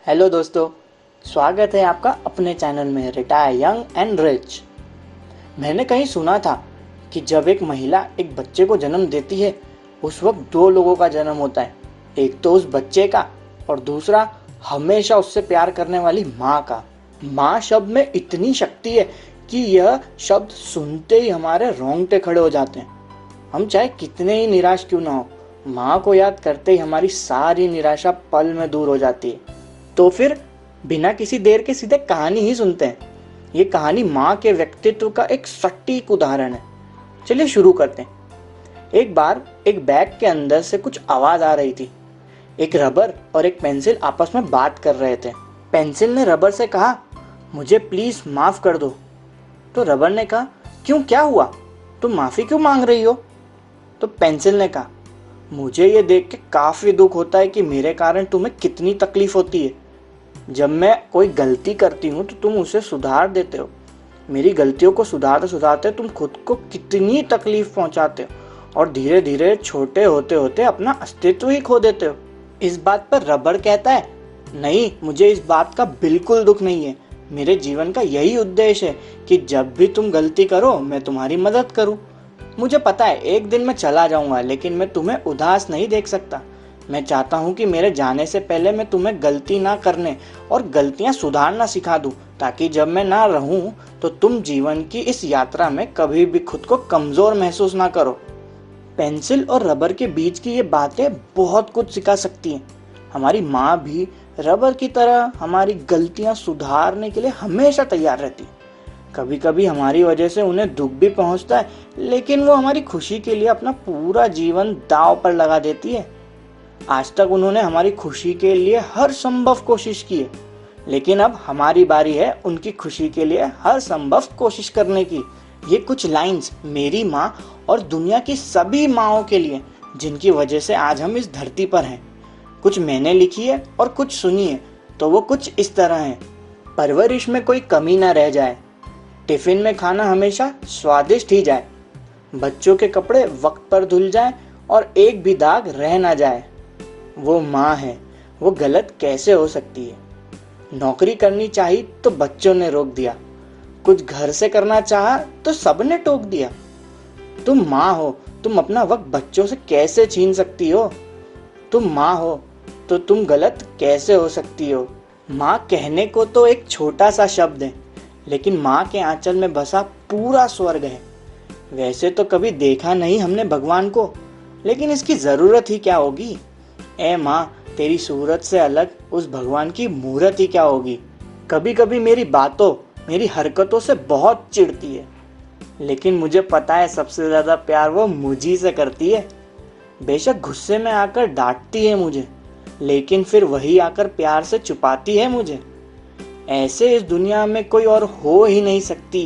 Hello दोस्तों, स्वागत है आपका अपने चैनल में रिटायर यंग एंड रिच। मैंने कहीं सुना था कि जब एक महिला एक बच्चे को जन्म देती है उस वक्त दो लोगों का जन्म होता है। एक तो उस बच्चे का और दूसरा हमेशा उससे प्यार करने वाली माँ का। माँ शब्द में इतनी शक्ति है कि यह शब्द सुनते ही हमारे रोंगटे खड़े हो जाते हैं। हम चाहे कितने ही निराश क्यों ना हो, माँ को याद करते ही हमारी सारी निराशा पल में दूर हो जाती है। तो फिर बिना किसी देर के सीधे कहानी ही सुनते हैं। ये कहानी माँ के व्यक्तित्व का एक सटीक उदाहरण है। चलिए शुरू करते हैं। एक बार एक बैग के अंदर से कुछ आवाज आ रही थी। एक रबर और एक पेंसिल आपस में बात कर रहे थे। पेंसिल ने रबर से कहा, मुझे प्लीज माफ कर दो। तो रबर ने कहा, क्यों, क्या हुआ, तुम माफी क्यों मांग रही हो? तो पेंसिल ने कहा, मुझे ये देख के काफी दुख होता है कि मेरे कारण तुम्हें कितनी तकलीफ होती है। जब मैं कोई गलती करती हूँ तो तुम उसे सुधार देते हो। मेरी गलतियों को सुधारते सुधारते तुम खुद को कितनी तकलीफ पहुंचाते हो और धीरे धीरे छोटे होते होते अपना अस्तित्व ही खो देते हो। इस बात पर रबर कहता है, नहीं, मुझे इस बात का बिल्कुल दुख नहीं है। मेरे जीवन का यही उद्देश्य है कि जब भी तुम गलती करो मैं तुम्हारी मदद करूं। मुझे पता है एक दिन मैं चला जाऊंगा, लेकिन मैं तुम्हें उदास नहीं देख सकता। मैं चाहता हूँ कि मेरे जाने से पहले मैं तुम्हें गलती ना करने और गलतियाँ सुधारना सिखा दूँ, ताकि जब मैं ना रहूँ तो तुम जीवन की इस यात्रा में कभी भी खुद को कमज़ोर महसूस ना करो। पेंसिल और रबर के बीच की ये बातें बहुत कुछ सिखा सकती हैं। हमारी माँ भी रबर की तरह हमारी गलतियाँ सुधारने के लिए हमेशा तैयार रहती है। कभी कभी हमारी वजह से उन्हें दुख भी पहुँचता है, लेकिन वो हमारी खुशी के लिए अपना पूरा जीवन दांव पर लगा देती है। आज तक उन्होंने हमारी खुशी के लिए हर संभव कोशिश की है, लेकिन अब हमारी बारी है उनकी खुशी के लिए हर संभव कोशिश करने की। ये कुछ लाइंस मेरी माँ और दुनिया की सभी माँओं के लिए, जिनकी वजह से आज हम इस धरती पर हैं। कुछ मैंने लिखी है और कुछ सुनी है, तो वो कुछ इस तरह है। परवरिश में कोई कमी ना रह जाए, टिफिन में खाना हमेशा स्वादिष्ट ही जाए, बच्चों के कपड़े वक्त पर धुल जाए और एक भी दाग रह ना जाए। वो माँ है, वो गलत कैसे हो सकती है? नौकरी करनी चाहिए तो बच्चों ने रोक दिया, कुछ घर से करना चाहा तो सबने टोक दिया। तुम माँ हो, तुम अपना वक्त बच्चों से कैसे छीन सकती हो? तुम माँ हो तो तुम गलत कैसे हो सकती हो? माँ कहने को तो एक छोटा सा शब्द है, लेकिन माँ के आंचल में बसा पूरा स्वर्ग है। वैसे तो कभी देखा नहीं हमने भगवान को, लेकिन इसकी जरूरत ही क्या होगी? ए माँ, तेरी सूरत से अलग उस भगवान की मूरत ही क्या होगी? कभी कभी मेरी बातों, मेरी हरकतों से बहुत चिढ़ती है, लेकिन मुझे पता है सबसे ज्यादा प्यार वो मुझी से करती है। बेशक गुस्से में आकर डांटती है मुझे, लेकिन फिर वही आकर प्यार से छुपाती है मुझे। ऐसे इस दुनिया में कोई और हो ही नहीं सकती,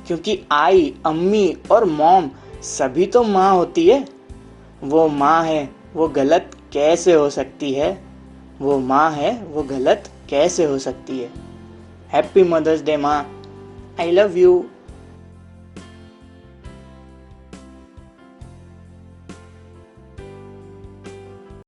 क्योंकि आई, अम्मी और मॉम सभी तो माँ होती है। वो माँ है, वो गलत कैसे हो सकती है? वो माँ है, वो गलत कैसे हो सकती है? हैप्पी मदर्स डे माँ, आई लव यू।